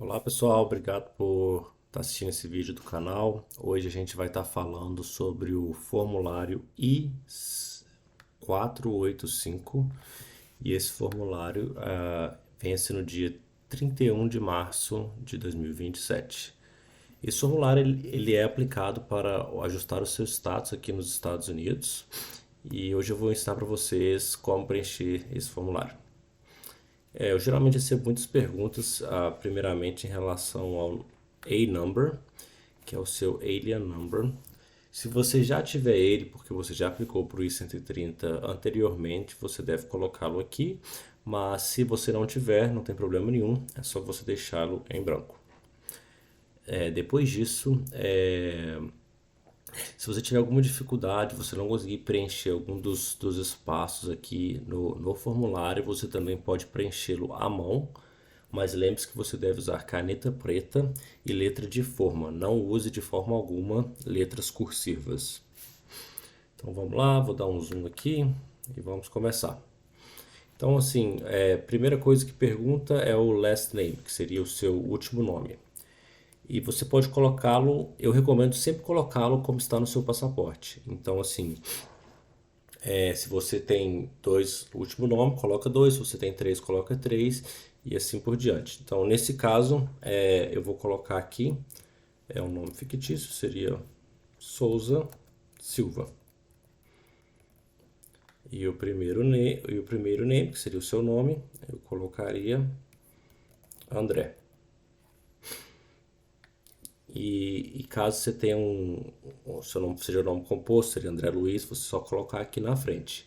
Olá pessoal, obrigado por estar assistindo esse vídeo do canal. Hoje a gente vai estar falando sobre o formulário I-485 e esse formulário vence no dia 31 de março de 2027. Esse formulário ele é aplicado para ajustar o seu status aqui nos Estados Unidos e hoje eu vou ensinar para vocês como preencher esse formulário. Eu geralmente recebo muitas perguntas, primeiramente em relação ao A-Number, que é o seu Alien Number. Se você já tiver ele, porque você já aplicou para o I-130 anteriormente, você deve colocá-lo aqui, mas se você não tiver, não tem problema nenhum, é só você deixá-lo em branco. Depois disso, se você tiver alguma dificuldade, você não conseguir preencher algum dos espaços aqui no formulário, você também pode preenchê-lo à mão, mas lembre-se que você deve usar caneta preta e letra de forma. Não use de forma alguma letras cursivas. Então vamos lá, vou dar um zoom aqui e vamos começar. Então, assim, primeira coisa que pergunta é o last name, que seria o seu último nome. E você pode colocá-lo, eu recomendo sempre colocá-lo como está no seu passaporte. Então, assim, se você tem dois, o último nome, coloca dois. Se você tem três, coloca três. E assim por diante. Então, nesse caso, eu vou colocar aqui, um nome fictício, seria Souza Silva. E o primeiro name, que seria o seu nome, eu colocaria André. E caso você tenha o seu nome seja o nome composto, seria André Luiz, você só colocar aqui na frente.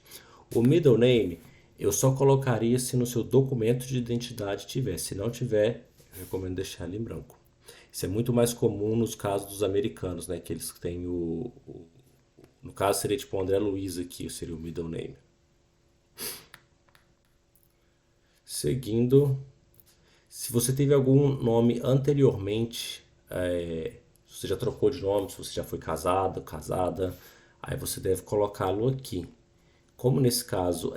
O middle name eu só colocaria se no seu documento de identidade tiver. Se não tiver, eu recomendo deixar ele em branco. Isso é muito mais comum nos casos dos americanos, né? Que eles têm no caso seria tipo o André Luiz aqui, seria o middle name. Seguindo, se você teve algum nome anteriormente, se você já trocou de nome, se você já foi casado, casada, aí você deve colocá-lo aqui. Como nesse caso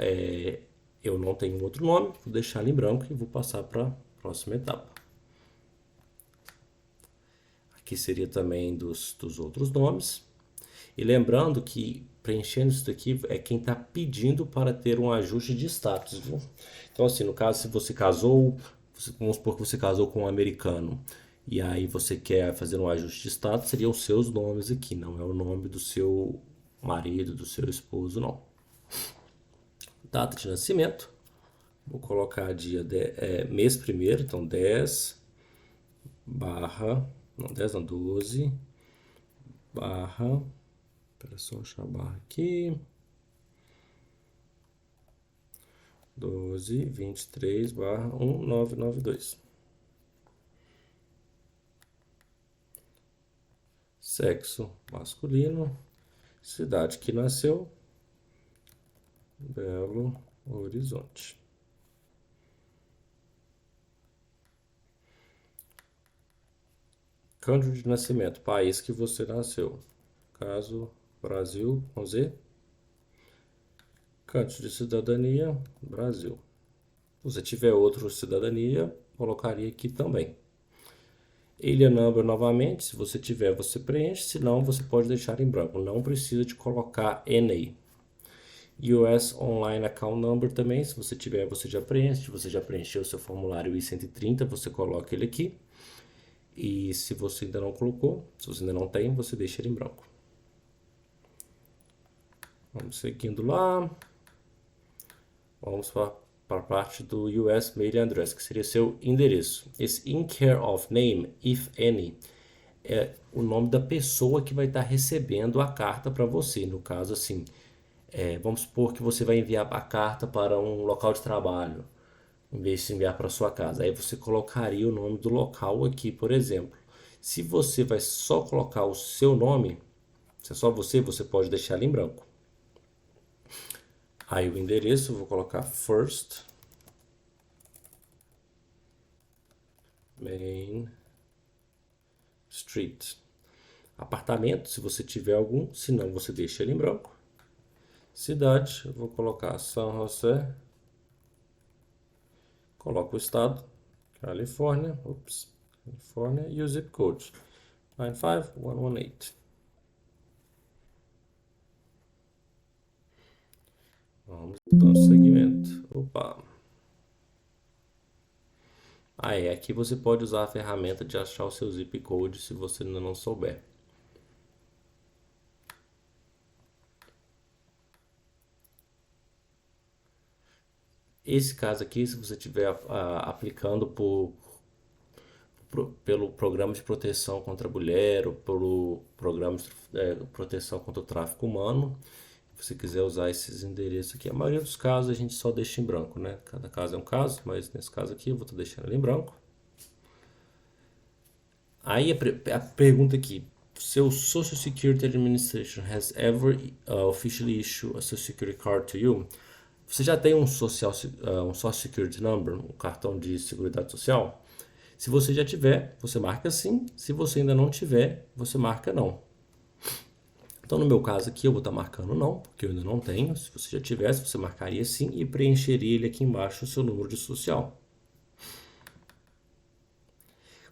eu não tenho outro nome, vou deixar ele em branco e vou passar para a próxima etapa. Aqui seria também dos outros nomes. E lembrando que preenchendo isso daqui é quem está pedindo para ter um ajuste de status, viu? Então, assim, no caso, se você casou, vamos supor que você casou com um americano, e aí você quer fazer um ajuste de status, seriam os seus nomes aqui, não é o nome do seu marido, do seu esposo, não. Data de nascimento, vou colocar mês primeiro, então 10 barra, não 10 não, 12 barra, espera só achar a barra aqui, 1223/1992. Sexo masculino, cidade que nasceu, Belo Horizonte. Country de nascimento, país que você nasceu. Caso Brasil, com Z. Country de cidadania, Brasil. Se você tiver outra cidadania, colocaria aqui também. Alien Number novamente, se você tiver, você preenche, se não, você pode deixar em branco. Não precisa de colocar NA. US Online Account Number também, se você tiver, você já preenche. Se você já preencheu o seu formulário I-130, você coloca ele aqui. E se você ainda não colocou, se você ainda não tem, você deixa ele em branco. Vamos seguindo lá. Vamos para a parte do US Mailing Address, que seria seu endereço. Esse in care of name, if any, é o nome da pessoa que vai estar recebendo a carta para você. No caso, assim, vamos supor que você vai enviar a carta para um local de trabalho, em vez de enviar para sua casa. Aí você colocaria o nome do local aqui, por exemplo. Se você vai só colocar o seu nome, se é só você, você pode deixar ele em branco. Aí o endereço, eu vou colocar First Main Street. Apartamento, se você tiver algum, se não, você deixa ele em branco. Cidade, eu vou colocar San José. Coloco o estado, Califórnia. Ups. Califórnia, e o zip code 95118. Vamos dando segmento. Opa. Aqui você pode usar a ferramenta de achar o seu zip code se você ainda não souber. Esse caso aqui, se você estiver aplicando pelo programa de proteção contra a mulher ou pelo programa de proteção contra o tráfico humano, se você quiser usar esses endereços aqui, a maioria dos casos a gente só deixa em branco, né? Cada caso é um caso, mas nesse caso aqui eu vou estar deixando ele em branco. Aí a pergunta aqui, seu Social Security Administration has ever officially issued a Social Security card to you? Você já tem um Social Security Number, um cartão de seguridade social? Se você já tiver, você marca sim. Se você ainda não tiver, você marca não. Então, no meu caso aqui, eu vou estar marcando não, porque eu ainda não tenho. Se você já tivesse, você marcaria sim e preencheria ele aqui embaixo o seu número de social.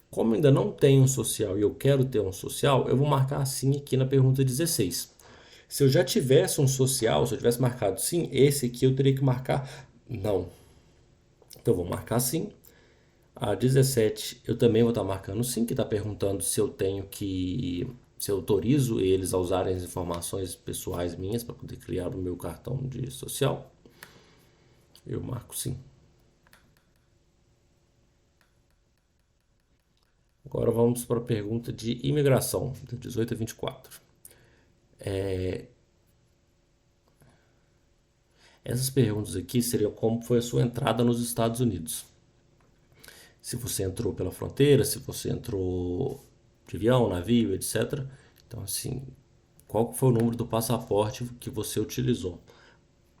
Como eu ainda não tenho um social e eu quero ter um social, eu vou marcar sim aqui na pergunta 16. Se eu já tivesse um social, se eu tivesse marcado sim, esse aqui eu teria que marcar não. Então, eu vou marcar sim. A 17 eu também vou estar marcando sim, que está perguntando se eu tenho que. Se eu autorizo eles a usarem as informações pessoais minhas para poder criar o meu cartão de social. Eu marco sim. Agora vamos para a pergunta de imigração, de 18 a 24. Essas perguntas aqui seriam como foi a sua entrada nos Estados Unidos. Se você entrou pela fronteira, se você entrou de avião, navio, etc. Então, assim, qual foi o número do passaporte que você utilizou?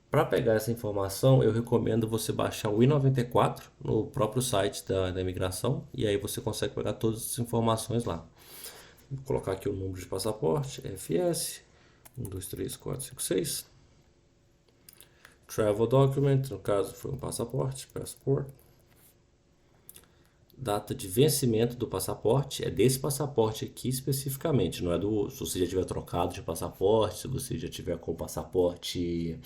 Para pegar essa informação, eu recomendo você baixar o I-94 no próprio site da imigração e aí você consegue pegar todas as informações lá. Vou colocar aqui o número de passaporte, FS 123456. Travel document, no caso foi um passaporte, passport. Data de vencimento do passaporte é desse passaporte aqui especificamente, não é do. Se você já tiver trocado de passaporte, se você já tiver com o passaporte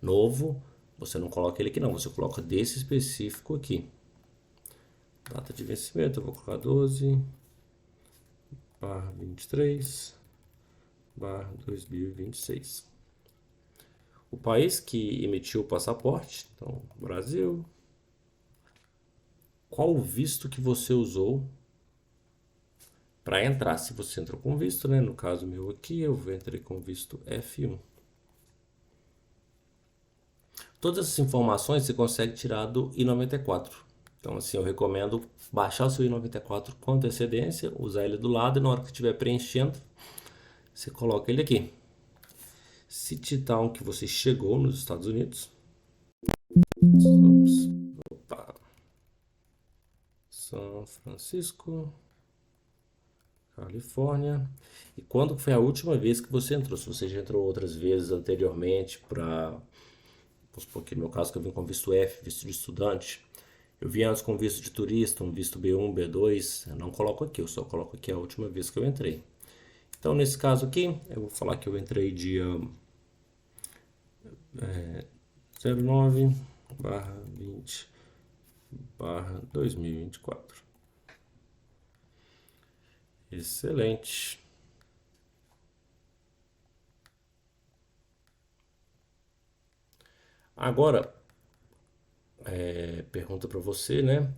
novo, você não coloca ele aqui não, você coloca desse específico aqui. Data de vencimento, eu vou colocar 12/23/2026. O país que emitiu o passaporte, então Brasil. Qual o visto que você usou para entrar? Se você entrou com visto, né? No caso meu aqui, eu entrei com visto F1. Todas essas informações você consegue tirar do I-94. Então, assim, eu recomendo baixar o seu I-94 com antecedência, usar ele do lado e na hora que estiver preenchendo, você coloca ele aqui. City Town que você chegou nos Estados Unidos. Opa. São Francisco, Califórnia. E quando foi a última vez que você entrou? Se você já entrou outras vezes anteriormente para... Vamos supor que no meu caso que eu vim com visto F, visto de estudante. Eu vim antes com visto de turista, um visto B1, B2. Eu não coloco aqui, eu só coloco aqui a última vez que eu entrei. Então, nesse caso aqui, eu vou falar que eu entrei dia 09/20/2024. Excelente. Agora, pergunta para você, né?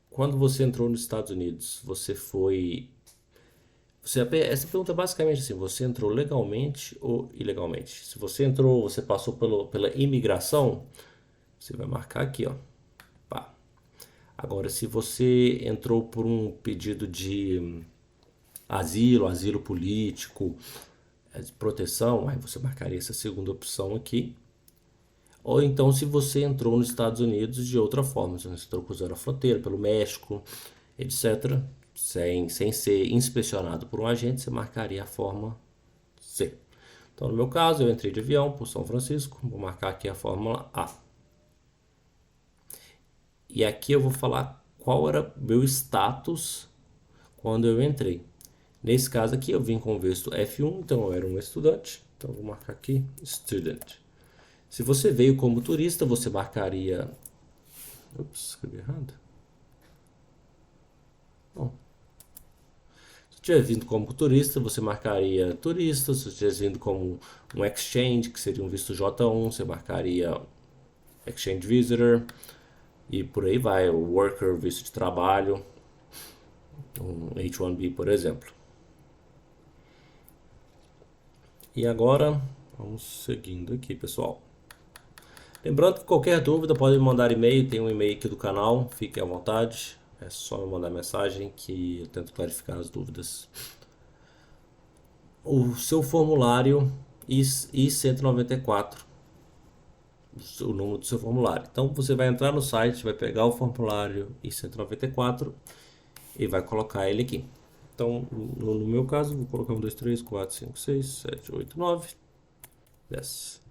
Quando você entrou nos Estados Unidos, você foi... essa pergunta é basicamente assim, você entrou legalmente ou ilegalmente? Se você entrou, você passou pela imigração, você vai marcar aqui, ó. Pá. Agora, se você entrou por um pedido de asilo político, de proteção, aí você marcaria essa segunda opção aqui. Ou então, se você entrou nos Estados Unidos de outra forma, se você entrou cruzando a fronteira, pelo México, etc., sem ser inspecionado por um agente, você marcaria a forma C. Então, no meu caso, eu entrei de avião por São Francisco, vou marcar aqui a fórmula A. E aqui eu vou falar qual era meu status quando eu entrei. Nesse caso aqui eu vim com o visto F1, então eu era um estudante. Então eu vou marcar aqui student. Se você veio como turista, você marcaria... Ups, escrevi errado. Bom, se tiver vindo como turista, você marcaria turista. Se tivesse vindo como um exchange, que seria um visto J1, você marcaria exchange visitor. E por aí vai, o worker, visto de trabalho, um H1B, por exemplo. E agora, vamos seguindo aqui, pessoal. Lembrando que qualquer dúvida pode me mandar e-mail, tem um e-mail aqui do canal, fique à vontade. É só me mandar mensagem que eu tento clarificar as dúvidas. O seu formulário I-194, o número do seu formulário. Então você vai entrar no site, vai pegar o formulário I-194 e vai colocar ele aqui. Então, no meu caso, vou colocar 1, 2, 3, 4, 5, 6, 7, 8, 9, 10.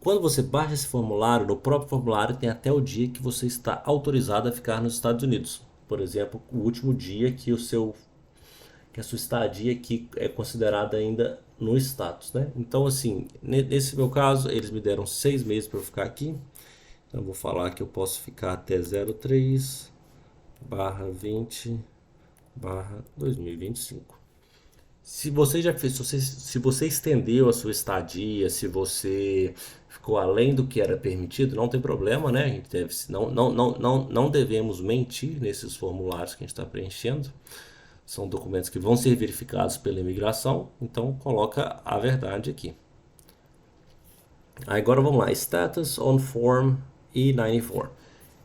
Quando você baixa esse formulário, no próprio formulário tem até o dia que você está autorizado a ficar nos Estados Unidos. Por exemplo, o último dia que que a sua estadia aqui é considerada ainda no status, né? Então, assim, nesse meu caso, eles me deram 6 meses para eu ficar aqui. Então, eu vou falar que eu posso ficar até 03/20/2025. Se você já fez, se você estendeu a sua estadia, se você ficou além do que era permitido, não tem problema, né? A gente deve, não devemos mentir nesses formulários que a gente está preenchendo. São documentos que vão ser verificados pela imigração, então coloca a verdade aqui. Agora vamos lá, status on form I-94.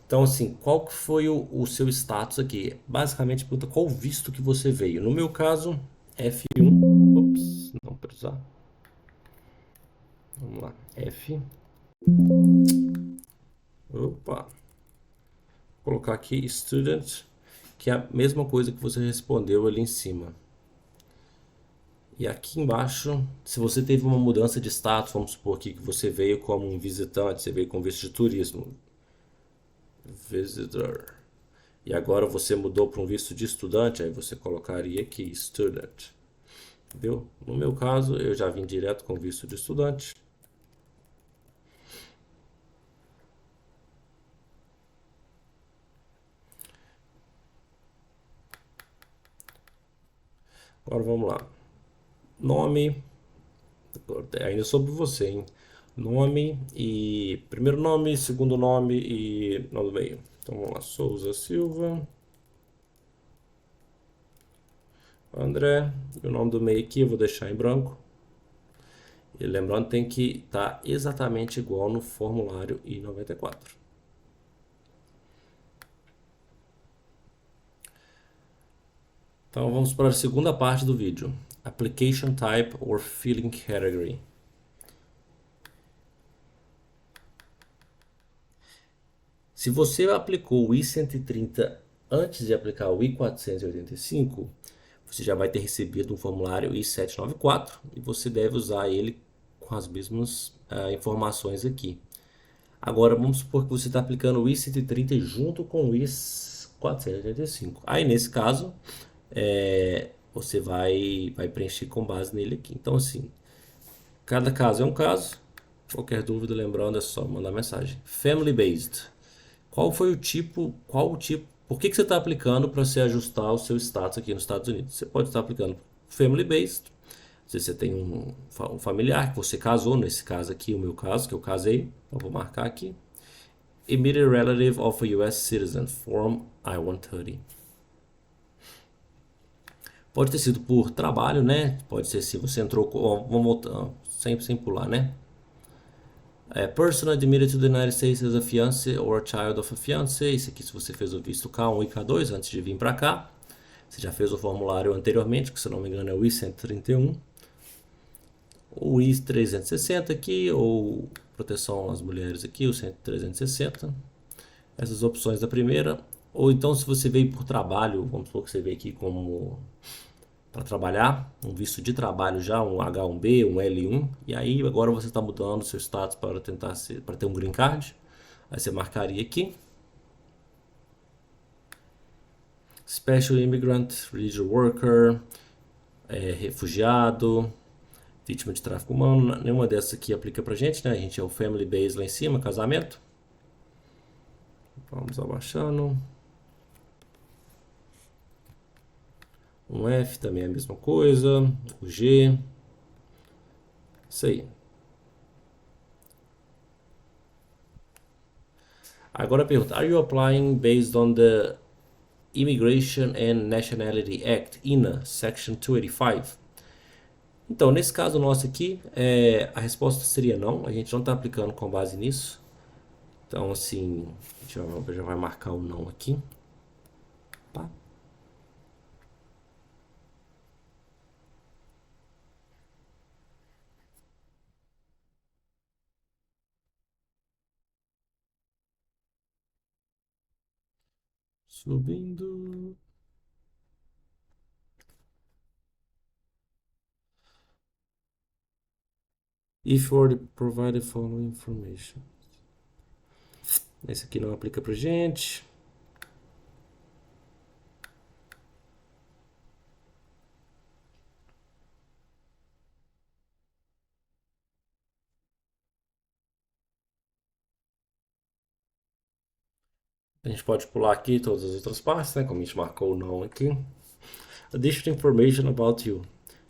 Então, assim, qual que foi o seu status aqui? Basicamente, pergunta qual visto que você veio. No meu caso, F1. Ops, não precisar. Vamos lá, F. Opa. Vou colocar aqui student, que é a mesma coisa que você respondeu ali em cima. E aqui embaixo, se você teve uma mudança de status, vamos supor aqui que você veio como um visitante, você veio com visto de turismo. Visitor. E agora você mudou para um visto de estudante, aí você colocaria aqui student. Entendeu? No meu caso, eu já vim direto com visto de estudante. Agora vamos lá. Nome, ainda sobre você, hein? Nome e primeiro nome, segundo nome e nome do meio. Então vamos lá, Souza Silva, André, e o nome do meio aqui eu vou deixar em branco. E lembrando, tem que estar exatamente igual no formulário I-94. Então vamos para a segunda parte do vídeo. Application Type or Filling Category. Se você aplicou o I-130 antes de aplicar o I-485, você já vai ter recebido um formulário I-794 e você deve usar ele com as mesmas informações aqui. Agora, vamos supor que você está aplicando o I-130 junto com o I-485. Aí, nesse caso, você vai preencher com base nele aqui. Então, assim, cada caso é um caso. Qualquer dúvida, lembrando, é só mandar mensagem. Family Based. Qual foi o tipo, por que você está aplicando para você ajustar o seu status aqui nos Estados Unidos? Você pode estar aplicando Family Based, se você tem um familiar que você casou, nesse caso aqui, o meu caso, que eu casei, eu vou marcar aqui. Immediate Relative of a U.S. Citizen, Form I-130. Pode ter sido por trabalho, né? Pode ser se você entrou, vamos voltar, sem pular, né? Person admitted to the United States as a fiancé or a child of a fiancé. Isso aqui se você fez o visto K1 e K2 antes de vir para cá. Você já fez o formulário anteriormente, que se não me engano é o I-131. O I-360 aqui, ou proteção às mulheres aqui, o 360. Essas opções da primeira. Ou então se você veio por trabalho, vamos supor que você veio aqui como para trabalhar, um visto de trabalho já, um H1B, um L1, e aí agora você está mudando seu status para para ter um green card. Aí você marcaria aqui. Special Immigrant, Religious Worker, refugiado, vítima de tráfico humano. Nenhuma dessas aqui aplica pra gente, né? A gente é o Family Base lá em cima, casamento. Vamos abaixando. Um F também é a mesma coisa. O G. Isso aí. Agora a pergunta: Are you applying based on the Immigration and Nationality Act, INA, Section 285? Então, nesse caso nosso aqui, a resposta seria não. A gente não está aplicando com base nisso. Então, assim, a gente já vai marcar o não aqui. Tá? Subindo. If you already provided following information. Esse aqui não aplica pra gente. A gente pode pular aqui todas as outras partes, né? Como a gente marcou o não aqui. Additional information about you.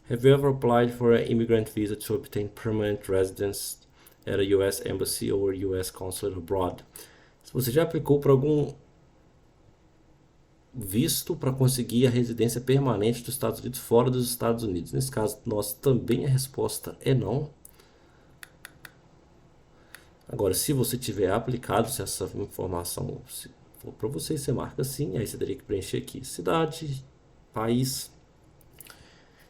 Have you ever applied for an immigrant visa to obtain permanent residence at a U.S. Embassy or U.S. Consulate abroad? Se você já aplicou para algum visto para conseguir a residência permanente dos Estados Unidos fora dos Estados Unidos. Nesse caso, nós também a resposta é não. Agora, se você tiver aplicado, se essa informação for para você, você marca sim, aí você teria que preencher aqui cidade, país,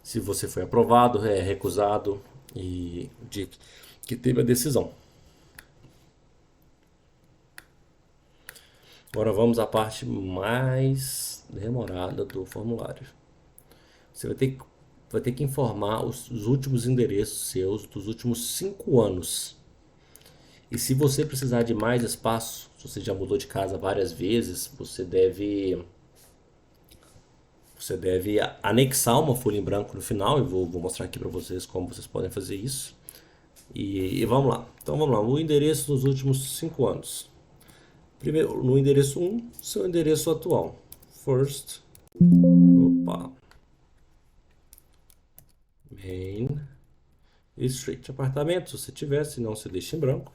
se você foi aprovado, recusado e de que teve a decisão. Agora vamos à parte mais demorada do formulário. Você vai ter que informar os últimos endereços seus dos últimos 5 anos. E se você precisar de mais espaço, se você já mudou de casa várias vezes, você deve anexar uma folha em branco no final. Eu vou mostrar aqui para vocês como vocês podem fazer isso. E vamos lá. Então vamos lá. O endereço dos últimos 5 anos. Primeiro, no endereço 1, seu endereço atual. First. Opa. Main Street. Apartamento, se você tiver, se não, você deixa em branco.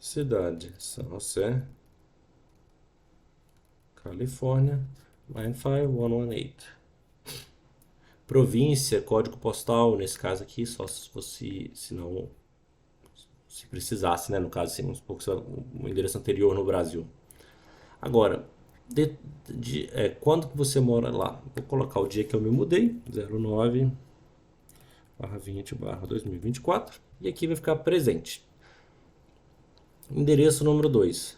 Cidade, San José, Califórnia, 95118. Província, código postal, nesse caso aqui, só se fosse, se não, se precisasse, né? No caso, assim, uns poucos, o endereço anterior no Brasil. Agora, quando que você mora lá? Vou colocar o dia que eu me mudei, 09/20/2024, e aqui vai ficar presente. Endereço número 2.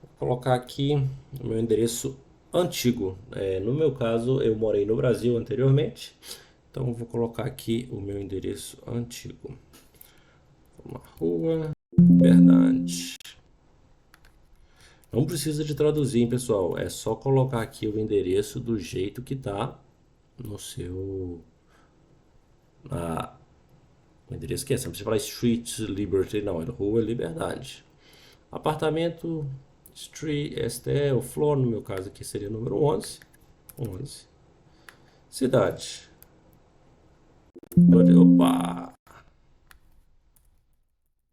Vou colocar aqui o meu endereço antigo. No meu caso, eu morei no Brasil anteriormente, então vou colocar aqui o meu endereço antigo. Uma rua, Verdade. Não precisa de traduzir, hein, pessoal. É só colocar aqui o endereço do jeito que tá no seu. O endereço que é. Você não precisa falar Street Liberty, não. É Rua Liberdade. Apartamento Street STE ou Floor, no meu caso aqui seria número 11. 11. Cidade. Opa!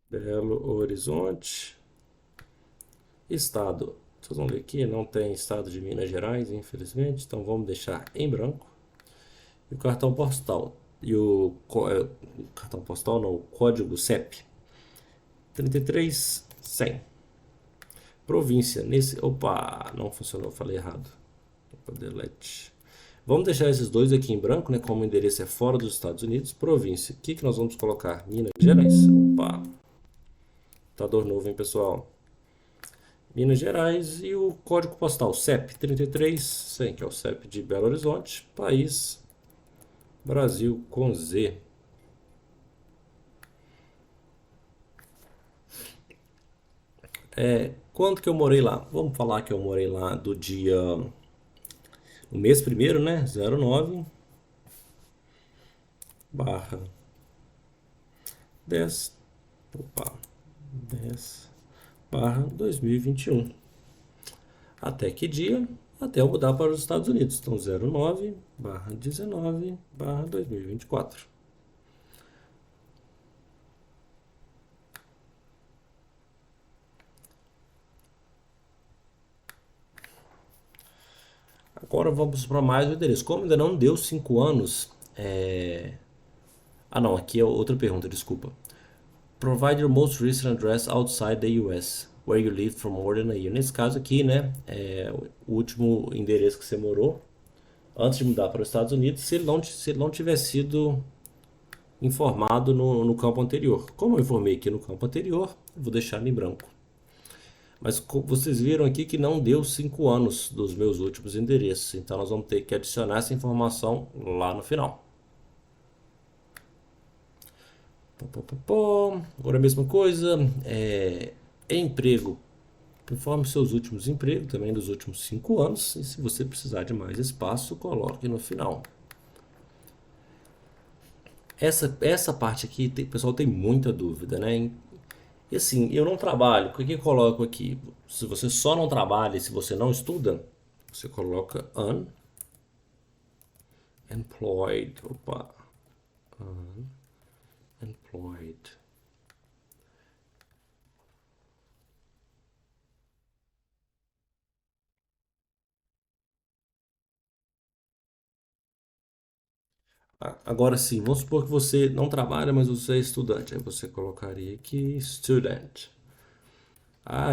Belo Horizonte. Estado. Vocês vão ver aqui, não tem estado de Minas Gerais, infelizmente. Então vamos deixar em branco. E o cartão postal. E o cartão postal não, o código CEP. 33100. Província. Opa, não funcionou, falei errado. Opa, delete. Vamos deixar esses dois aqui em branco, né? Como o endereço é fora dos Estados Unidos. Província. O que nós vamos colocar? Minas Gerais. Opa. Computador novo, hein, pessoal? Minas Gerais. E o código postal CEP 33100, que é o CEP de Belo Horizonte. País Brasil com Z. Quanto que eu morei lá? Vamos falar que eu morei lá do dia, no mês primeiro, né? 09 barra 10, opa, 10 barra 2021. Até que dia? Até eu mudar para os Estados Unidos. Então, 09 barra 19 barra 2024. Agora vamos para mais o endereço. Como ainda não deu 5 anos, Ah, não, aqui é outra pergunta, desculpa. Provide your most recent address outside the US, where you lived for more than a year. Nesse caso aqui, né, o último endereço que você morou antes de mudar para os Estados Unidos, se ele não tiver sido informado no campo anterior. Como eu informei aqui no campo anterior, eu vou deixar ele em branco. Mas vocês viram aqui que não deu 5 anos dos meus últimos endereços, então nós vamos ter que adicionar essa informação lá no final. Agora a mesma coisa, emprego. Informe seus últimos empregos, também dos últimos 5 anos, e se você precisar de mais espaço, coloque no final. Essa parte aqui, o pessoal tem muita dúvida, né? E assim, eu não trabalho, o que eu coloco aqui? Se você só não trabalha e se você não estuda, você coloca unemployed. Opa, unemployed. Agora sim, vamos supor que você não trabalha, mas você é estudante. Aí você colocaria aqui student.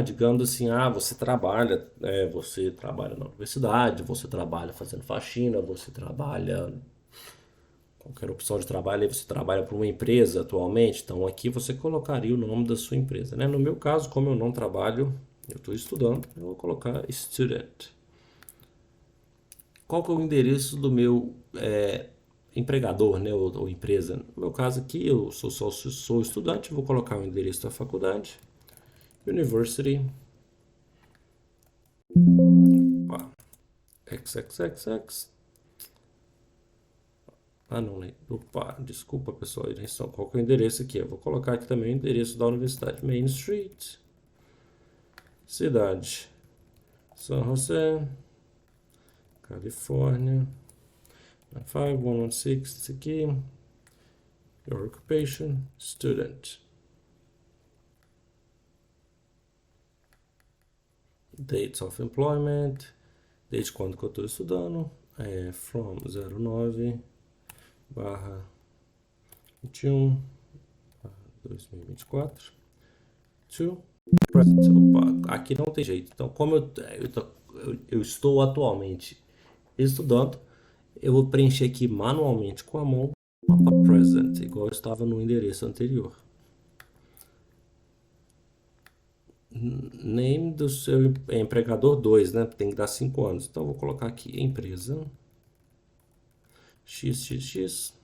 Digamos assim, você trabalha na universidade, você trabalha fazendo faxina, você trabalha qualquer opção de trabalho, aí você trabalha para uma empresa atualmente, então aqui você colocaria o nome da sua empresa, né? No meu caso, como eu não trabalho, eu estou estudando, eu vou colocar student. Qual que é o endereço do meu empregador, né, ou empresa? No meu caso aqui, eu sou estudante, vou colocar o endereço da faculdade, University, XXXX. Não, né? Opa, desculpa pessoal, qual que é o endereço aqui? Eu vou colocar aqui também o endereço da universidade, Main Street, cidade, San José, Califórnia, 5116, esse aqui, your occupation, student, dates of employment, desde quando que eu estou estudando, from 09 barra 21 barra 2024 to present. Opa, aqui não tem jeito. Então, como eu estou atualmente estudando, eu vou preencher aqui manualmente com a mão present, igual eu estava no endereço anterior. Name do seu empregador 2, né? Tem que dar 5 anos. Então, eu vou colocar aqui empresa XXX.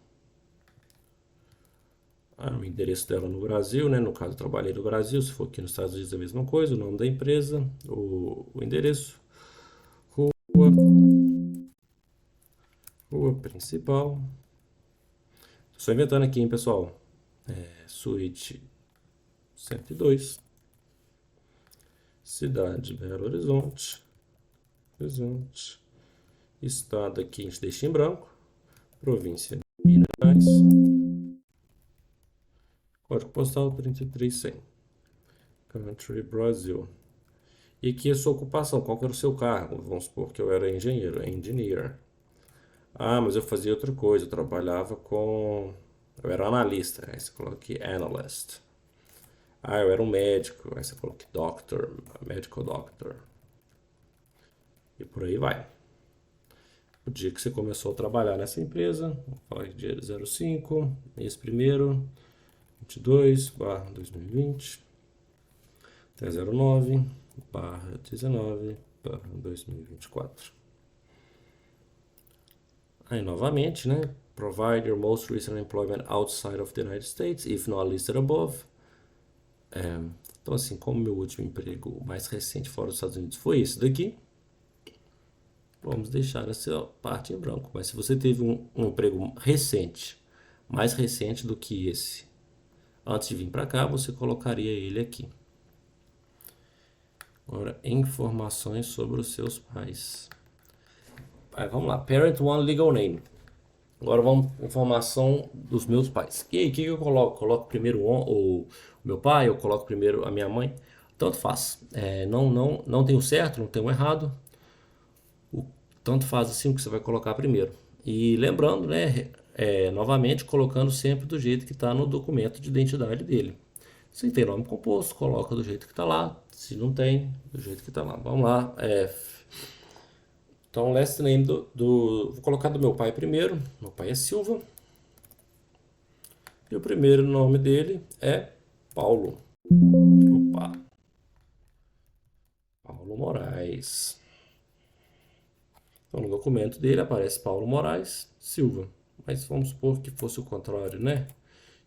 O endereço dela no Brasil, né? No caso, eu trabalhei no Brasil. Se for aqui nos Estados Unidos, é a mesma coisa. O nome da empresa, o endereço, rua, rua principal. Estou inventando aqui, hein, pessoal? Suíte 102. Cidade, Belo Horizonte. Horizonte. Estado aqui a gente deixa em branco. Província, Minas. Código postal 33100. Country, Brasil. E aqui a sua ocupação, qual que era o seu cargo? Vamos supor que eu era engenheiro, engineer. Mas eu fazia outra coisa, eu trabalhava com... Eu era analista, aí você coloca aqui analyst. Eu era um médico, aí você coloca aqui doctor, medical doctor. E por aí vai. O dia que você começou a trabalhar nessa empresa, vou falar aqui dia 05, mês primeiro, 22, barra 2020, até 09, barra 19, barra 2024. Aí novamente, né? Provide your most recent employment outside of the United States, if not listed above. Então, assim, como meu último emprego mais recente fora dos Estados Unidos foi esse daqui, vamos deixar essa parte em branco. Mas se você teve um emprego recente, mais recente do que esse, antes de vir para cá, você colocaria ele aqui. Agora, informações sobre os seus pais. Vamos lá. Parent One Legal Name. Agora vamos informação dos meus pais. E aí, o que eu coloco? Coloco primeiro o meu pai, eu coloco primeiro a minha mãe. Tanto faz. Não tem o certo, não tem o errado. Tanto faz assim que você vai colocar primeiro. E lembrando, né, novamente colocando sempre do jeito que está no documento de identidade dele. Se tem nome composto, coloca do jeito que está lá. Se não tem, do jeito que está lá. Vamos lá. Então, last name vou colocar do meu pai primeiro. Meu pai é Silva. E o primeiro nome dele é Paulo. Opa, Paulo Moraes. Então, no documento dele aparece Paulo Moraes Silva. Mas vamos supor que fosse o contrário, né?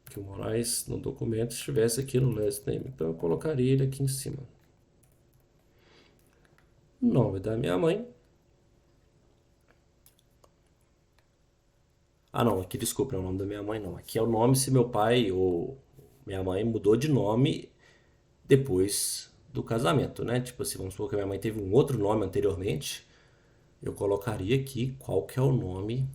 Que o Moraes no documento estivesse aqui no last name. Então, eu colocaria ele aqui em cima. Nome da minha mãe. Ah, não, aqui desculpa, é o nome da minha mãe, não. Aqui é o nome se meu pai ou minha mãe mudou de nome depois do casamento, né? Tipo assim, vamos supor que a minha mãe teve um outro nome anteriormente, eu colocaria aqui qual que é o nome,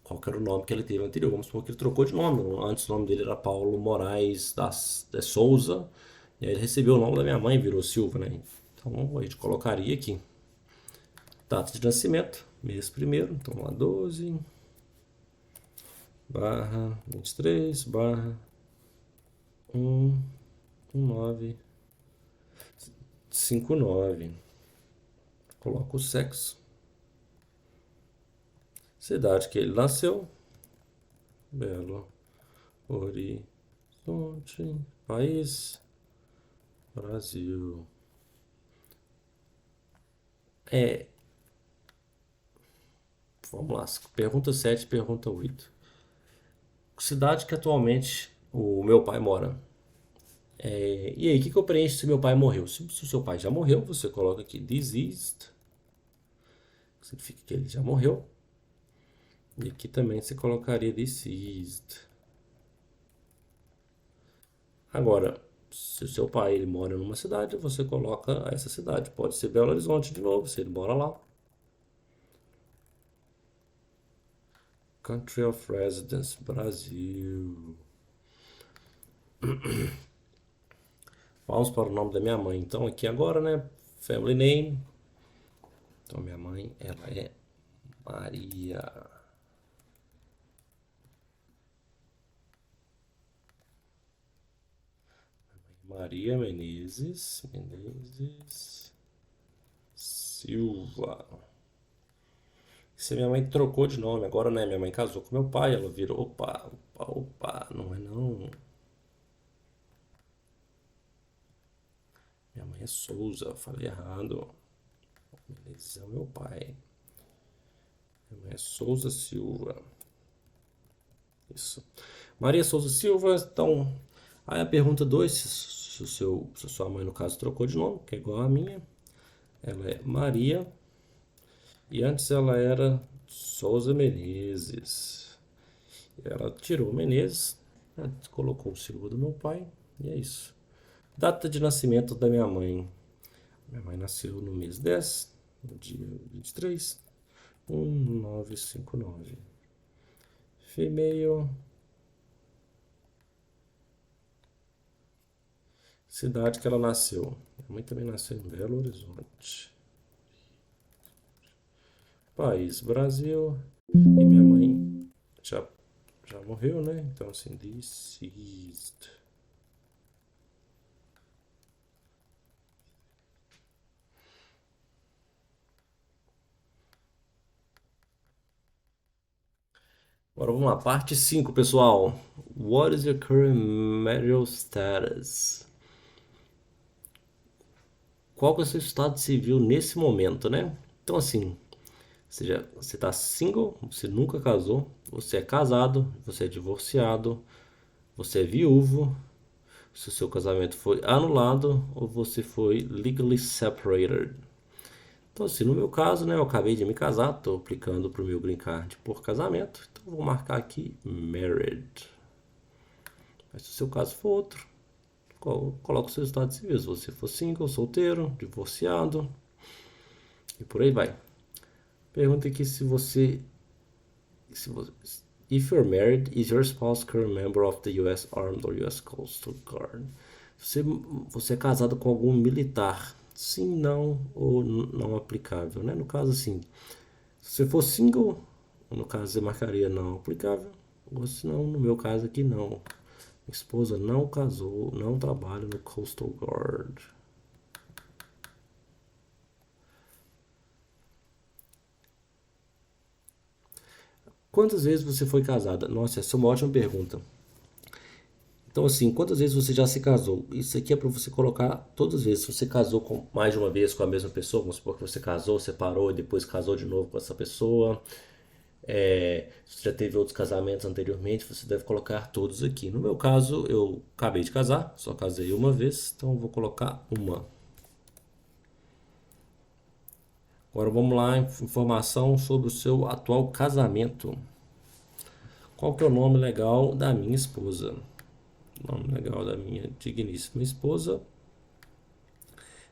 qual que era o nome que ele teve anterior. Vamos supor que ele trocou de nome. Antes o nome dele era Paulo Moraes da Souza, e aí ele recebeu o nome da minha mãe e virou Silva, né? Então a gente colocaria aqui. Data de nascimento, mês primeiro, então lá 12 barra 23 barra 1 9 59. Coloco o sexo, cidade que ele nasceu, Belo Horizonte, país, Brasil. É, vamos lá, pergunta 7, pergunta 8. Cidade que atualmente o meu pai mora. E aí, o que eu preencho se meu pai morreu? Se o seu pai já morreu, você coloca aqui deceased, que significa que ele já morreu. E aqui também você colocaria deceased. Agora, se o seu pai ele mora numa cidade, você coloca essa cidade. Pode ser Belo Horizonte de novo, se ele mora lá. Country of Residence, Brasil. Vamos para o nome da minha mãe. Então, aqui agora, né? Family name. Então, minha mãe, ela é Maria. Maria Menezes Silva. Se minha mãe trocou de nome, agora, né? Minha mãe casou com meu pai, ela virou. Opa, opa, opa, não é não. Minha mãe é Souza, falei errado. Menezes é o meu pai. Minha mãe é Souza Silva. Isso. Maria Souza Silva, então. Aí a pergunta 2, se a sua mãe, no caso, trocou de nome, que é igual a minha. Ela é Maria. E antes ela era Souza Menezes. Ela tirou Menezes, né, colocou o Silva do meu pai. E é isso. Data de nascimento da minha mãe. Minha mãe nasceu no mês 10, no dia 23, 1959. Female. Cidade que ela nasceu. Minha mãe também nasceu em Belo Horizonte. País, Brasil. E minha mãe já morreu, né? Então, assim, deceased. Agora vamos lá, parte 5, pessoal. What is your current marital status? Qual que é o seu estado civil nesse momento, né? Então, assim, você tá single, você nunca casou, você é casado, você é divorciado, você é viúvo, se o seu casamento foi anulado ou você foi legally separated. Então, assim, no meu caso, né, eu acabei de me casar, estou aplicando para o meu green card por casamento, então vou marcar aqui married. Mas se o seu caso for outro, coloca o seu estado civil. Se você for single, solteiro, divorciado e por aí vai. Pergunta aqui se você if you're married, is your spouse current member of the U.S. Armed or U.S. Coastal Guard? Você é casado com algum militar? Sim, não ou não aplicável, né? No caso, assim, se você for single, no caso você marcaria não aplicável, ou se não, no meu caso aqui não. Minha esposa não casou, não trabalha no Coastal Guard. Quantas vezes você foi casada? Nossa, essa é uma ótima pergunta. Então, assim, quantas vezes você já se casou? Isso aqui é para você colocar todas as vezes. Se você casou com mais de uma vez com a mesma pessoa, vamos supor que você casou, separou e depois casou de novo com essa pessoa. Se você já teve outros casamentos anteriormente, você deve colocar todos aqui. No meu caso, eu acabei de casar, só casei uma vez, então eu vou colocar uma. Agora vamos lá, informação sobre o seu atual casamento. Qual que é o nome legal da minha esposa? O nome legal da minha digníssima esposa.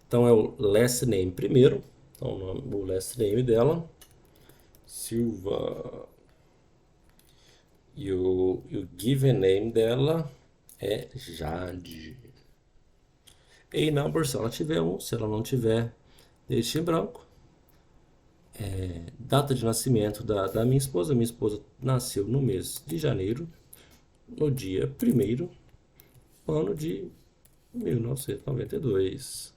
Então é o last name primeiro. Então o last name dela, Silva. E o given name dela é Jade. A number, se ela tiver um, se ela não tiver, deixe em branco. Data de nascimento da minha esposa. Minha esposa nasceu no mês de janeiro, no dia 1º, ano de 1992.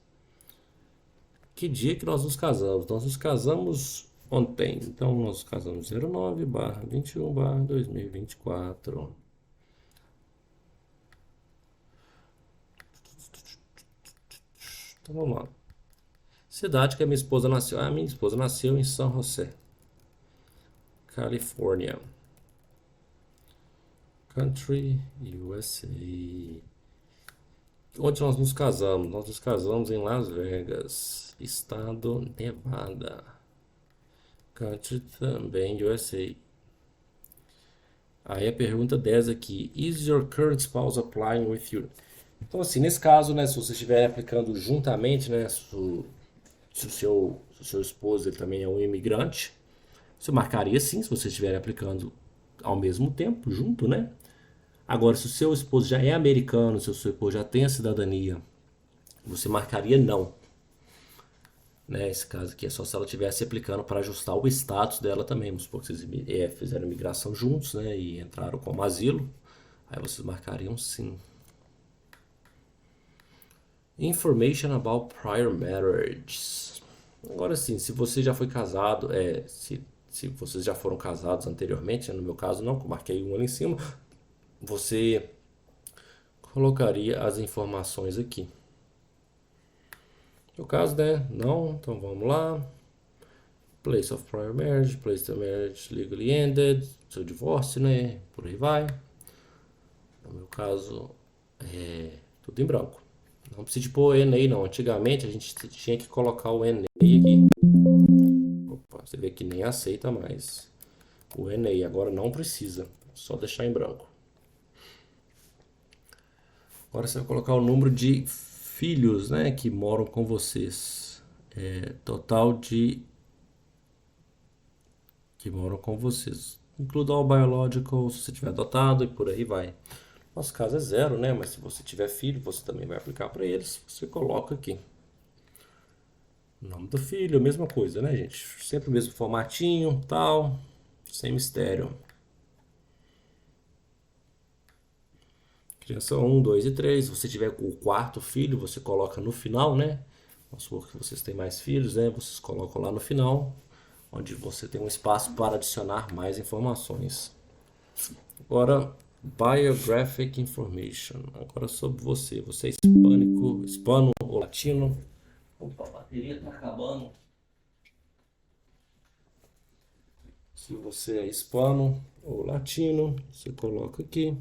Que dia que nós nos casamos? Nós nos casamos ontem. Então, nós nos casamos 09/21/2024. Então, vamos lá. Cidade que a minha esposa nasceu. A minha esposa nasceu em San José, Califórnia. Country, USA. Onde nós nos casamos? Nós nos casamos em Las Vegas, estado Nevada. Country também, USA. Aí a pergunta 10 aqui. Is your current spouse applying with you? Então, assim, nesse caso, né, se você estiver aplicando juntamente, né, se o seu esposo ele também é um imigrante, você marcaria sim, se você estiver aplicando ao mesmo tempo, junto, né? Agora, se o seu esposo já é americano, se o seu esposo já tem a cidadania, você marcaria não. Né? Esse caso aqui é só se ela estivesse aplicando para ajustar o status dela também. Vamos supor que vocês fizeram imigração juntos, né? E entraram como asilo. Aí vocês marcariam sim. Information about prior marriages. Agora sim, se você já foi casado, se vocês já foram casados anteriormente, né? No meu caso não, que eu marquei um ali em cima, você colocaria as informações aqui. No caso, né? Não, então vamos lá. Place of prior marriage, place of marriage legally ended, seu divórcio, né? Por aí vai. No meu caso, tudo em branco. Não precisa de pôr NA não. Antigamente a gente tinha que colocar o NA aqui. Opa, você vê que nem aceita mais o NA. Agora não precisa. Só deixar em branco. Agora você vai colocar o número de filhos, né, que moram com vocês. Total de que moram com vocês. Includa o biological, se você tiver adotado e por aí vai. Nosso caso é 0, né? Mas se você tiver filho, você também vai aplicar para eles. Você coloca aqui. O nome do filho, a mesma coisa, né, gente? Sempre o mesmo formatinho, tal, sem mistério. Criança 1, 2 e 3. Se você tiver o quarto filho, você coloca no final, né? Vamos supor que vocês têm mais filhos, né? Vocês colocam lá no final, onde você tem um espaço para adicionar mais informações. Agora, biographic information. Agora sobre você. Você é hispânico, hispano ou latino? Opa, a bateria tá acabando. Se você é hispano ou latino, você coloca aqui.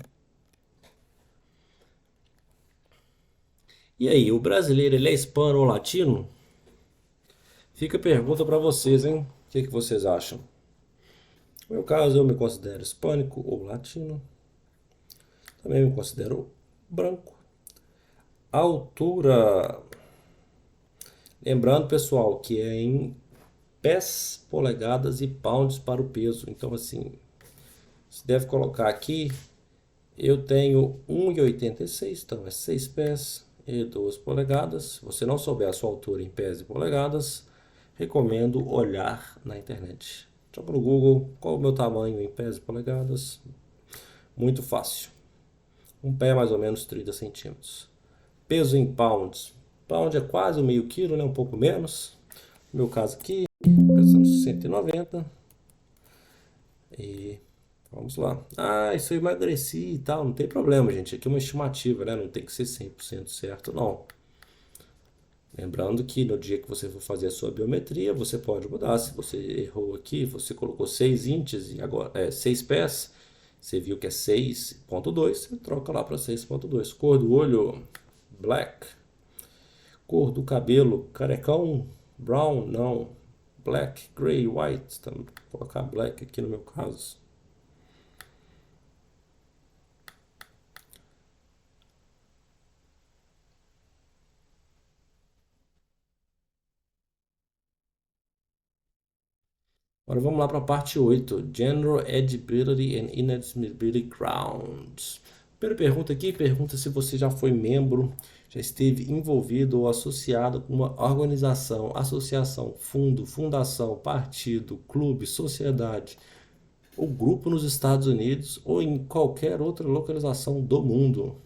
E aí, o brasileiro ele é hispano ou latino? Fica a pergunta para vocês, hein? O que que vocês acham? No meu caso, eu me considero hispânico ou latino. Também me considero branco. Altura. Lembrando, pessoal, que é em pés, polegadas e pounds para o peso. Então, assim, você deve colocar aqui. Eu tenho 1,86, então é 6 pés e 2 polegadas. Se você não souber a sua altura em pés e polegadas, recomendo olhar na internet. Joga no Google qual o meu tamanho em pés e polegadas. Muito fácil. Um pé é mais ou menos 30 centímetros. Peso em pounds. Pound é quase um meio quilo, né? Um pouco menos. No meu caso aqui, pesando 190. E vamos lá. Ah, isso eu emagreci e tal. Não tem problema, gente. Aqui é uma estimativa, né? Não tem que ser 100% certo, não. Lembrando que no dia que você for fazer a sua biometria, você pode mudar. Se você errou aqui, você colocou 6 inches e agora 6 pés, você viu que é 6,2, você troca lá para 6,2. Cor do olho, black. Cor do cabelo, carecão, brown, não. Black, gray, white. Então, vou colocar black aqui no meu caso. Agora vamos lá para a parte 8, General Eligibility and Inadmissibility Grounds. Primeira pergunta aqui, pergunta se você já foi membro, já esteve envolvido ou associado com uma organização, associação, fundo, fundação, partido, clube, sociedade ou grupo nos Estados Unidos ou em qualquer outra localização do mundo.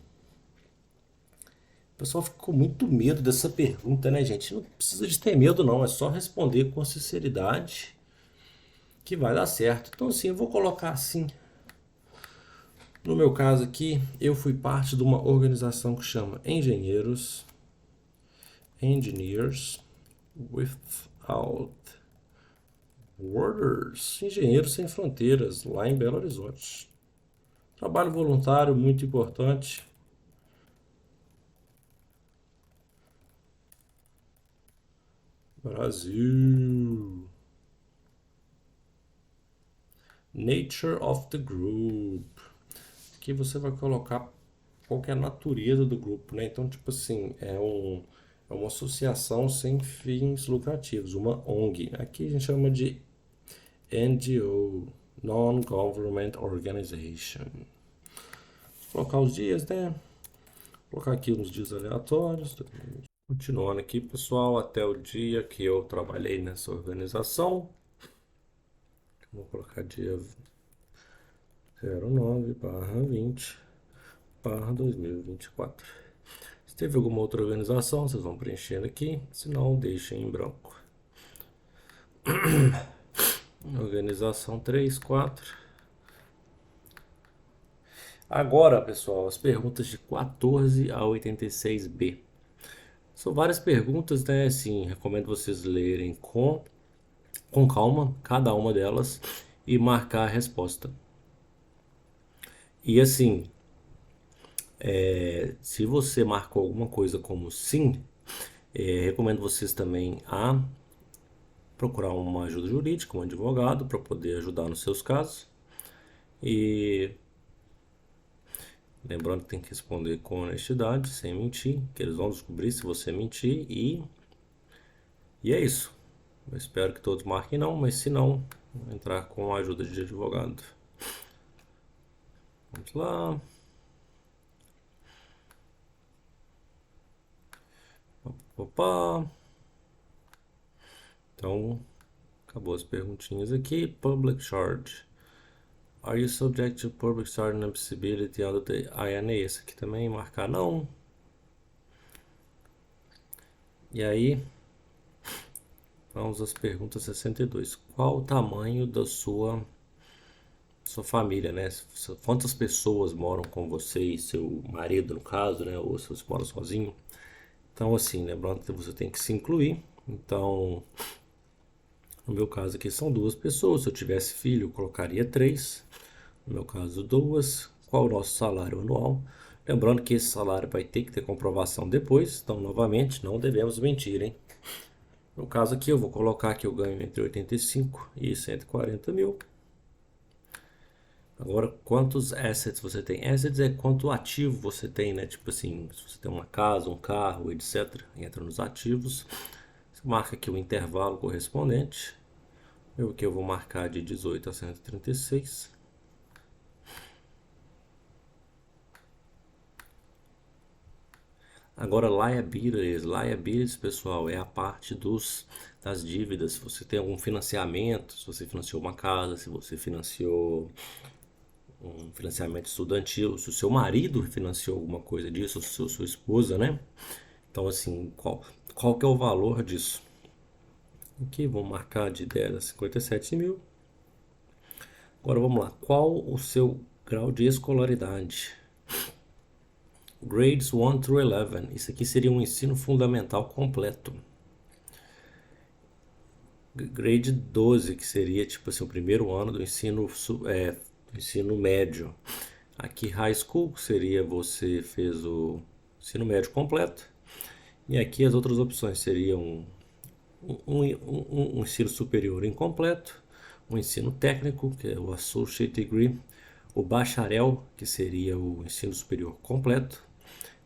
O pessoal ficou com muito medo dessa pergunta, né, gente? Não precisa de ter medo, não, é só responder com sinceridade que vai dar certo. Então, assim, eu vou colocar assim. No meu caso aqui, eu fui parte de uma organização que chama Engineers Without Borders, Engenheiros Sem Fronteiras, lá em Belo Horizonte. Trabalho voluntário muito importante. Brasil. Nature of the Group. Aqui você vai colocar qual que é a natureza do grupo, né? Então, tipo assim, é uma associação sem fins lucrativos, uma ONG. Aqui a gente chama de NGO, Non-Government Organization. Vou colocar os dias, né? Vou colocar aqui uns dias aleatórios. Continuando aqui, pessoal, até o dia que eu trabalhei nessa organização. Vou colocar dia 09/20/2024. Se teve alguma outra organização, vocês vão preenchendo aqui, se não, deixem em branco. Organização 3, 4. Agora, pessoal, as perguntas de 14 a 86B. São várias perguntas, né? Assim, recomendo vocês lerem com calma cada uma delas e marcar a resposta. E assim, se você marcou alguma coisa como sim, recomendo vocês também a procurar uma ajuda jurídica, um advogado, para poder ajudar nos seus casos. E lembrando que tem que responder com honestidade, sem mentir, que eles vão descobrir se você mentir e é isso. Eu espero que todos marquem não, mas se não, vou entrar com a ajuda de advogado. Vamos lá. Opa. Então, acabou as perguntinhas aqui. Public charge. Are you subject to public charge and admissibility under the INA? Esse aqui também, marcar não. E aí, vamos às perguntas 62. Qual o tamanho da sua família, né? Quantas pessoas moram com você e seu marido, no caso, né? Ou se você mora sozinho. Então, assim, lembrando que você tem que se incluir. Então, no meu caso aqui são duas pessoas. Se eu tivesse filho, eu colocaria três. No meu caso, duas. Qual o nosso salário anual? Lembrando que esse salário vai ter que ter comprovação depois, então novamente não devemos mentir, hein? No caso aqui eu vou colocar que eu ganho entre 85 e 140 mil. Agora, quantos assets você tem? Assets é quanto ativo você tem, né? Tipo assim, se você tem uma casa, um carro, etc. Entra nos ativos. Você marca aqui o intervalo correspondente. Eu aqui eu vou marcar de 18 a 136. Agora, liabilities. Liabilities, pessoal, é a parte das dívidas. Se você tem algum financiamento, se você financiou uma casa, se você financiou um financiamento estudantil, se o seu marido financiou alguma coisa disso, ou sua esposa, né? Então, assim, qual que é o valor disso? Aqui, vamos marcar de 10 a 57 mil. Agora, vamos lá. Qual o seu grau de escolaridade? Grades 1 through 11. Isso aqui seria um ensino fundamental completo. Grade 12, que seria tipo assim, o primeiro ano do do ensino médio. Aqui, high school, que seria você fez o ensino médio completo. E aqui as outras opções seriam um ensino superior incompleto, um ensino técnico, que é o Associate Degree, o bacharel, que seria o ensino superior completo,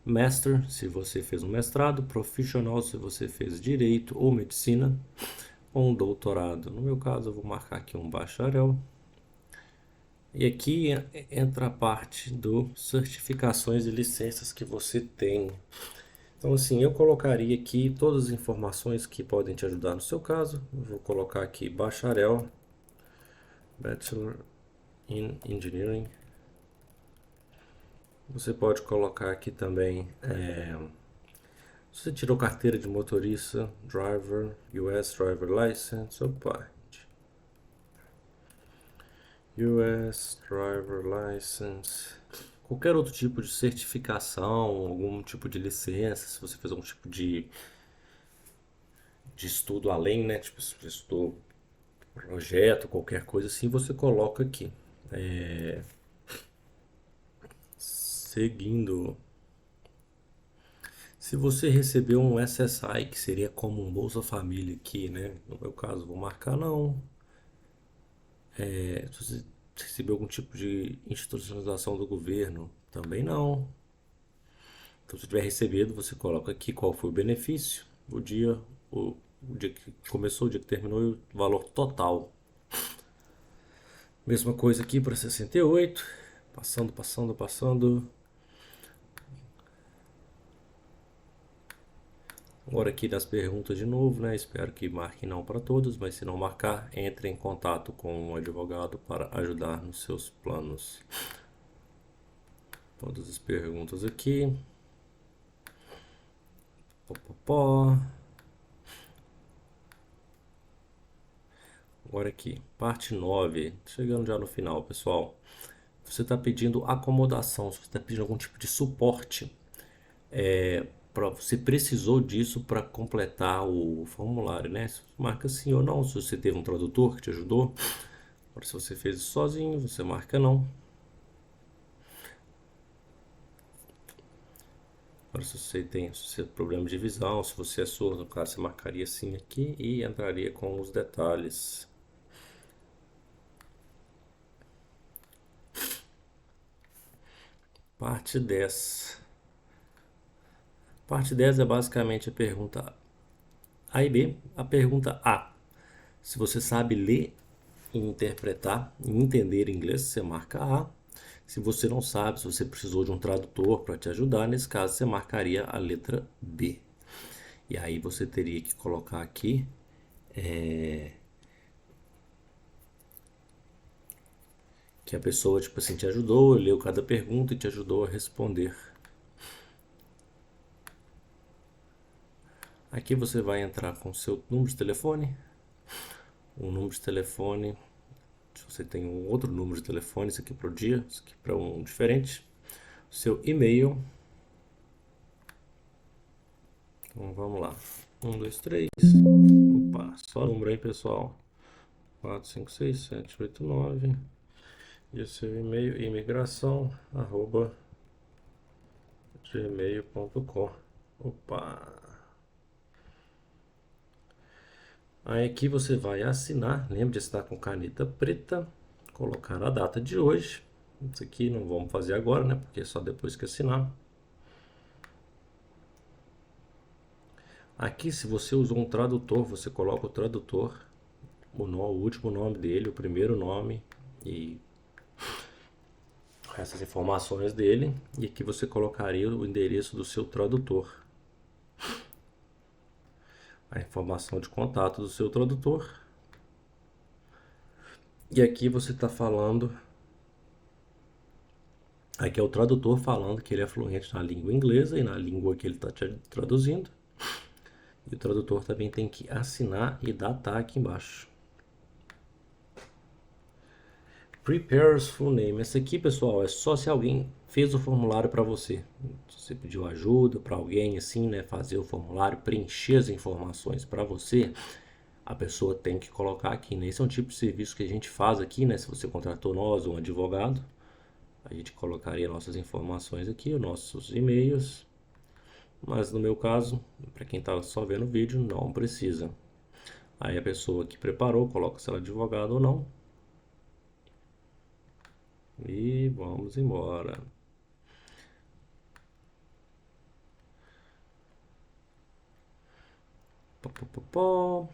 Master, se você fez um mestrado, Professional, se você fez direito ou medicina, ou um doutorado. No meu caso, eu vou marcar aqui um bacharel. E aqui entra a parte do certificações e licenças que você tem. Então, assim, eu colocaria aqui todas as informações que podem te ajudar no seu caso. Eu vou colocar aqui bacharel, Bachelor in Engineering. Você pode colocar aqui também, se você tirou carteira de motorista, Driver, US Driver License, opa, US Driver License, qualquer outro tipo de certificação, algum tipo de licença, se você fez algum tipo de estudo além, né? Tipo, se você estudou projeto, qualquer coisa assim, você coloca aqui. Seguindo, se você recebeu um SSI, que seria como um Bolsa Família aqui, né? No meu caso, vou marcar não. Se você recebeu algum tipo de institucionalização do governo, também não. Então, se tiver recebido, você coloca aqui qual foi o benefício, o dia que começou, o dia que terminou e o valor total. Mesma coisa aqui para 68. Passando, passando, passando. Agora aqui das perguntas de novo, né? Espero que marque não para todos, mas se não marcar, entre em contato com um advogado para ajudar nos seus planos. Todas as perguntas aqui. Pó. Agora aqui, parte 9, chegando já no final, pessoal. Você está pedindo acomodação, se você está pedindo algum tipo de suporte, você precisou disso para completar o formulário, né? Você marca sim ou não, se você teve um tradutor que te ajudou. Agora, se você fez isso sozinho, você marca não. Agora, se você tem problema de visão, se você é surdo, claro, você marcaria sim aqui e entraria com os detalhes. Parte 10. Parte 10 é basicamente a pergunta A e B. A pergunta A: se você sabe ler e interpretar e entender inglês, você marca A. Se você não sabe, se você precisou de um tradutor para te ajudar, nesse caso você marcaria a letra B. E aí você teria que colocar aqui que a pessoa, tipo assim, te ajudou, leu cada pergunta e te ajudou a responder. Aqui você vai entrar com o seu número de telefone, um número de telefone, se você tem um outro número de telefone, isso aqui para o dia, isso aqui para um diferente, seu e-mail. Então vamos lá. 1, 2, 3. Opa, só número aí, pessoal. 4, 5, 6, 7, 8, 9. E o seu e-mail, imigração, arroba gmail.com. Opa! Aí aqui você vai assinar, lembre de assinar com caneta preta, colocar a data de hoje. Isso aqui não vamos fazer agora, né? Porque é só depois que assinar. Aqui, se você usou um tradutor, você coloca o tradutor, o último nome dele, o primeiro nome e essas informações dele. E aqui você colocaria o endereço do seu tradutor, a informação de contato do seu tradutor. E aqui você está falando, aqui é o tradutor falando que ele é fluente na língua inglesa e na língua que ele está traduzindo. E o tradutor também tem que assinar e datar aqui embaixo. Prepares full name. Essa aqui, pessoal, é só se alguém fez o formulário para você. Se você pediu ajuda para alguém, assim, né, fazer o formulário, preencher as informações para você, a pessoa tem que colocar aqui, né? Esse é um tipo de serviço que a gente faz aqui, né? Se você contratou nós ou um advogado, a gente colocaria nossas informações aqui, os nossos e-mails. Mas no meu caso, para quem está só vendo o vídeo, não precisa. Aí a pessoa que preparou, coloca se ela é advogado ou não. E vamos embora. Pó, pó, pó, pó.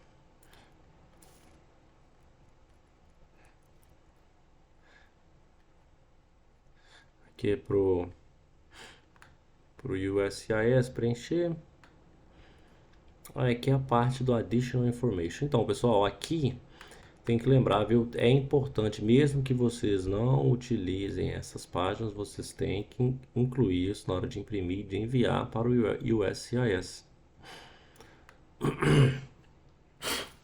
Aqui é pro USCIS preencher. Aqui é a parte do Additional Information. Então, pessoal, aqui tem que lembrar, viu? É importante, mesmo que vocês não utilizem essas páginas, vocês têm que incluir isso na hora de imprimir, de enviar para o USCIS.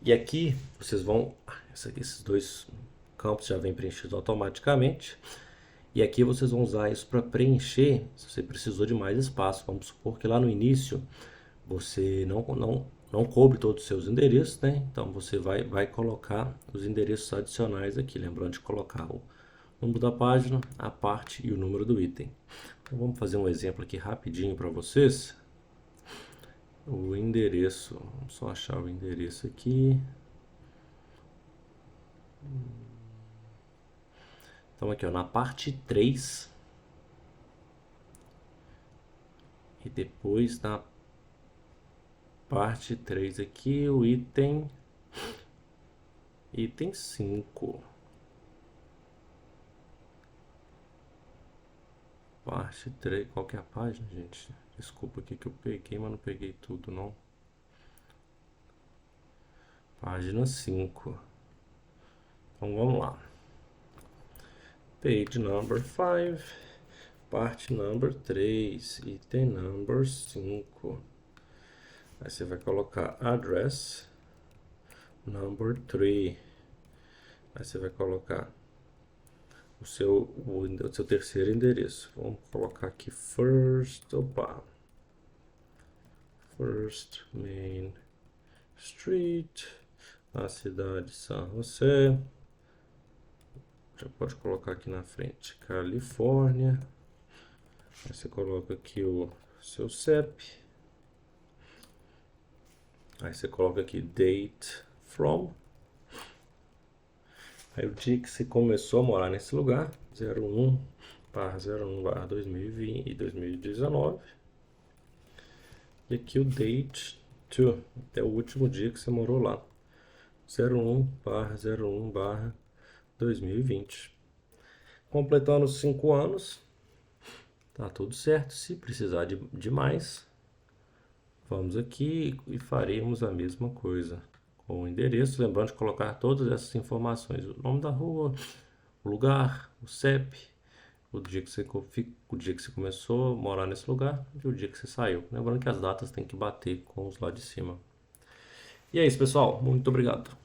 E aqui vocês vão, esses dois campos já vêm preenchidos automaticamente. E aqui vocês vão usar isso para preencher, se você precisou de mais espaço. Vamos supor que lá no início você não cobre todos os seus endereços, né? Então você vai colocar os endereços adicionais aqui, lembrando de colocar o número da página, a parte e o número do item. Então vamos fazer um exemplo aqui rapidinho para vocês. O endereço, vamos só achar o endereço aqui. Então aqui, ó, na parte 3 e depois na parte 3 aqui, o item 5. Parte 3, qual que é a página, gente? Desculpa aqui que eu peguei, mas não peguei tudo, não. Página 5. Então vamos lá. Page number 5, parte number 3, item number 5. Aí você vai colocar address number 3. Aí você vai colocar o seu terceiro endereço. Vamos colocar aqui First Main Street, na cidade de San José. Já pode colocar aqui na frente Califórnia. Aí você coloca aqui o seu CEP. Aí você coloca aqui date from. Aí o dia que você começou a morar nesse lugar, 01/01/2020 e 2019. E aqui o date to, até o último dia que você morou lá, 01/01/2020. Completando os 5 anos, tá tudo certo. Se precisar de mais, vamos aqui e faremos a mesma coisa com o endereço, lembrando de colocar todas essas informações: o nome da rua, o lugar, o CEP, o dia que você começou a morar nesse lugar e o dia que você saiu. Lembrando que as datas têm que bater com os lá de cima. E é isso, pessoal. Muito obrigado.